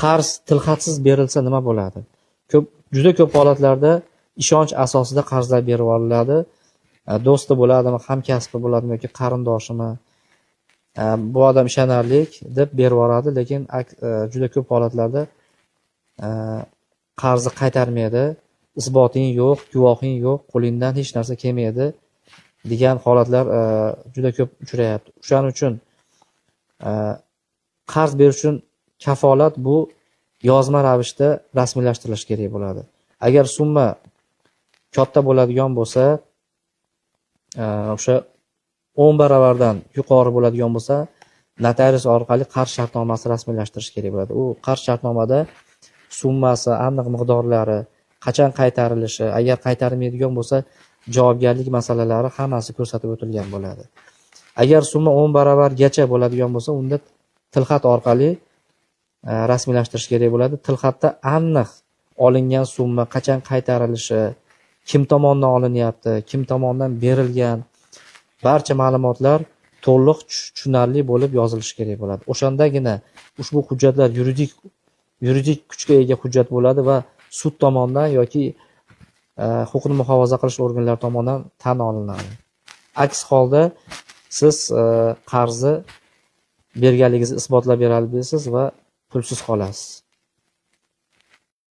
qarz tilxatsiz berilsa nima bo'ladi? Juda ko'p holatlarda ishonch asosida qarzlar berib olinadi. Do'sti bo'ladimi, hamkasbi bo'ladimi yoki qarindoshimi, bu odam ishonarlik deb berib yuboradi, lekin juda ko'p holatlarda qarzni qaytarmaydi, isboting yo'q, guvohing yo'q, qo'lingdan hech narsa kelmaydi degan holatlar juda ko'p uchrayapti. O'shaning uchun qarz berish uchun kafolat bu yozma ravishda rasmiylashtirilishi kerak bo'ladi. Agar summa katta bo'ladigan bo'lsa, o'sha 10 baravardan yuqori bo'ladigan bo'lsa, notarius orqali qarz shartnomasi rasmiylashtirish kerak bo'ladi. U qarz shartnomada summasi, aniq miqdorlari, qachon qaytarilishi, agar qaytarilmaydigan bo'lsa, javobgarlik masalalari hammasi ko'rsatib o'tilgan bo'ladi. Agar summa 10 baravargacha bo'ladigan bo'lsa, unda tilxat orqali rasmiylashtirish kerak bo'ladi. Tilxatda aniq olingan summa, qachon qaytarilishi, kim tomonidan olinyapti, kim tomonidan berilgan barcha ma'lumotlar to'liq tushunarli bo'lib yozilishi kerak bo'ladi. O'shandagina ushbu hujjatlar yuridik kuchga ega hujjat bo'ladi va sud tomonidan yoki huquqni muhofaza qilish organlari tomonidan tan olinadi. Aks holda siz qarzni berganligingizni isbotlab berasiz va pulsiz qolasiz.